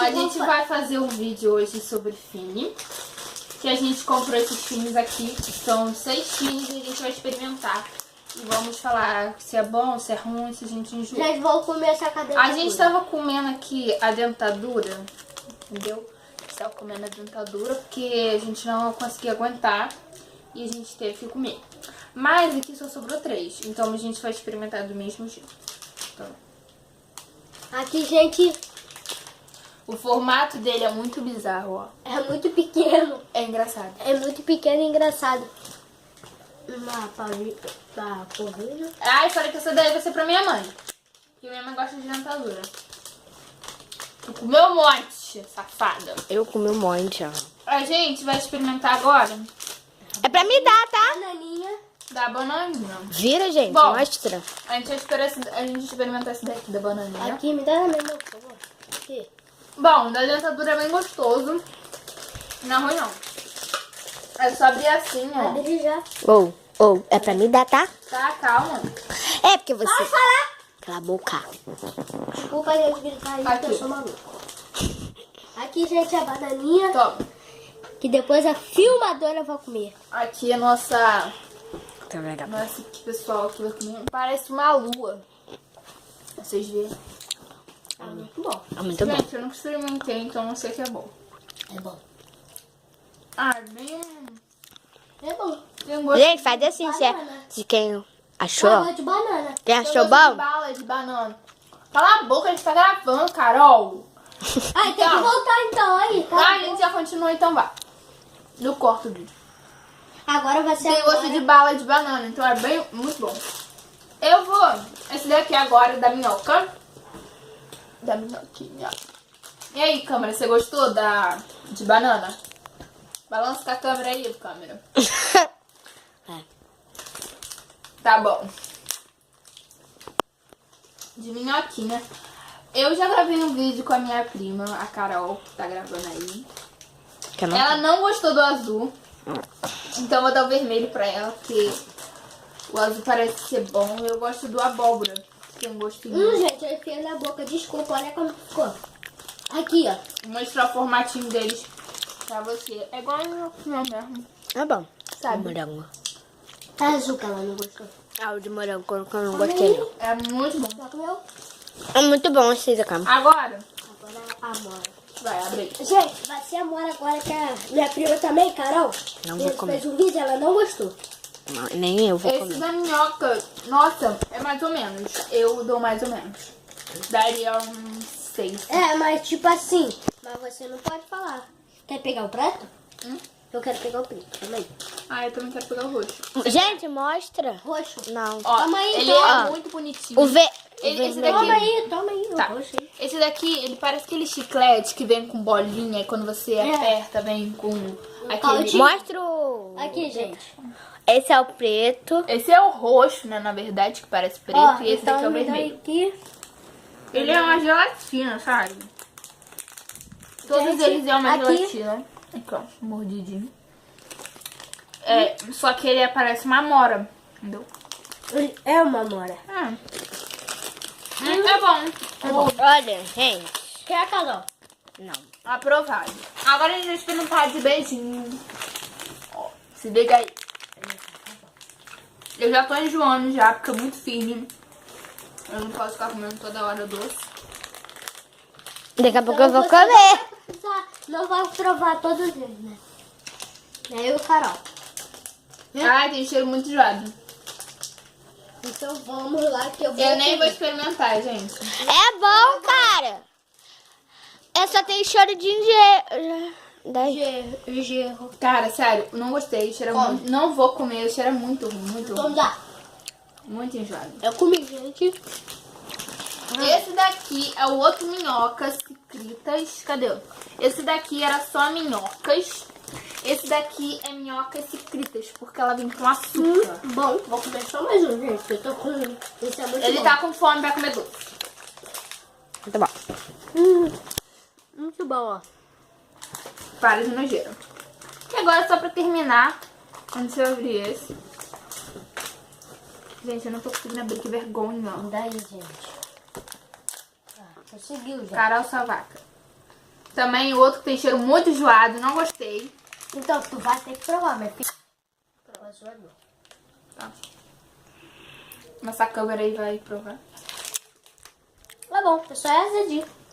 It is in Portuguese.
A gente vai fazer um vídeo hoje sobre Fini. Que a gente comprou esses Finis aqui. São 6 Finis e a gente vai experimentar. E vamos falar se é bom, se é ruim, se a gente enjoa. Nós vamos comer essa dentadura. A gente tava comendo aqui a dentadura, entendeu? A gente tava comendo a dentadura porque a gente não conseguia aguentar e a gente teve que comer. Mas aqui só sobrou 3, então a gente vai experimentar do mesmo jeito. Então, aqui, gente, o formato dele é muito bizarro, ó. é muito pequeno. É engraçado. É muito pequeno e engraçado. Uma porrinha. Ai, falei que essa daí vai ser pra minha mãe. Porque minha mãe gosta de dentadura. Tu comeu um monte, safada. Eu comi um monte, ó. A gente vai experimentar agora É pra me dar, tá? Bananinha. da bananinha. Vira, gente. Bom. Mostra. A gente vai experimentar esse daqui da bananinha. Aqui, me dá na minha mão, por favor. Aqui. Bom, da dentadura é bem gostoso. Não é ruim, não. É só abrir assim, ó. Abre já. Ou, é pra me dar, tá? Tá, calma. É porque você... Pode falar. Cala a boca. Desculpa a gente gritar aí, Aqui. que eu sou maluco. Aqui, gente, a bananinha. Toma. Que depois a filmadora vai comer. Aqui a nossa... Tá legal. Nossa, que pessoal aqui vai comer. Parece uma lua. Vocês verem. É muito bom. É muito bom. Gente, eu nunca experimentei, então não sei se é bom. É bom. Ah, é bem... É bom. Tem gosto Gente, faz assim, Banana. se quem achou. Eu gosto de banana. Quem tem achou gosto de bom? bala de banana. Cala a boca, a gente tá gravando, Carol. Ai, tem que Então. voltar então aí, tá? Ah, a gente já continua, então vá. Eu corto o vídeo. Agora vai ser Tem agora. gosto de bala de banana, então é bem, muito bom. Eu vou... Esse daqui agora é da minhoca. Da minhoquinha. E aí, câmera, você gostou de banana? Balança com a câmera aí, câmera. É. Tá bom. De minhoquinha. Eu já gravei um vídeo com a minha prima, a Carol, que tá gravando aí. Que eu não- Ela não gostou do azul. Então eu vou dar o vermelho pra ela, porque o azul parece ser bom. Eu gosto do abóbora, que tem um gostinho. Gente, eu enfiei na boca. Desculpa, olha como ficou. Aqui, ó. Vou mostrar o formatinho deles pra você. É igual a minhoquinha mesmo. É bom. Sabe? O morango. Tá azul que ela não gostou. Ah, o de morango que eu não gostei, não. É muito bom. Já comeu? É muito bom esse da cama. Agora, Agora a Mora. vai abrir. Gente, vai ser a Mora agora que a minha prima também, Carol. Não vou comer. Fez um vídeo, ela não gostou. Não, nem eu vou Esse comer. da minhoca, nossa, é mais ou menos. Eu dou mais ou menos. Daria um 6. É, mas tipo assim, mas você não pode falar. Quer pegar o prato? Eu quero pegar o preto, calma aí. Ah, eu também quero pegar o roxo. Gente, mostra. Roxo. Não. Ó, Toma aí, ele toma. é muito bonitinho. O Esse vermelho. Toma aí, o Tá. roxo aí. Esse daqui, ele parece aquele chiclete que vem com bolinha e quando você aperta, vem com aquele... caldinho. Mostra o... Aqui, gente. Esse é o preto. Esse é o roxo, né, na verdade, que parece preto, Ó, e esse então daqui é o me dá vermelho. aqui. Ele é uma gelatina, sabe? Todos Gente, eles é uma aqui- gelatina. Aqui, ó, mordidinho. É, só que ele parece uma amora, entendeu? É uma Mora. É bom. Olha, gente. Quer a Carol? Não. Aprovado. Agora a gente vai experimentar de beijinho. Ó, se liga aí. Eu já tô enjoando já, porque é muito firme. Eu não posso ficar comendo toda hora doce. Daqui a pouco Então eu vou você comer. Não vai provar todos eles, né? É eu e o Carol. Ai, tem cheiro muito enjoado. Então vamos lá que eu vou. Eu nem vou experimentar, gente. É bom, cara. É só tem choro de Gerro. Cara, sério, não gostei. Cheira muito. Não vou comer, cheira muito ruim, muito Então ruim. dá. Muito enjoado. Eu comi, gente. Esse daqui é o outro minhocas secretas. Cadê? Esse daqui era só minhocas. Esse daqui é minhocas secretas, porque ela vem com açúcar. Bom, vou comer só mais um, gente. Eu tô com. Esse é muito Ele bom. tá com fome, vai comer doce. Muito bom. Muito bom, ó. Para de nojeira. E agora, só pra terminar, antes de eu abrir esse. Gente, eu não tô conseguindo abrir, que vergonha. Daí, gente. Conseguiu já. Carol Savaca. Também outro que tem cheiro muito enjoado, não gostei. Então, tu vai ter que provar, minha filha. Prova sua não. Tá. Nossa câmera aí vai provar. Tá bom, é só essa dica.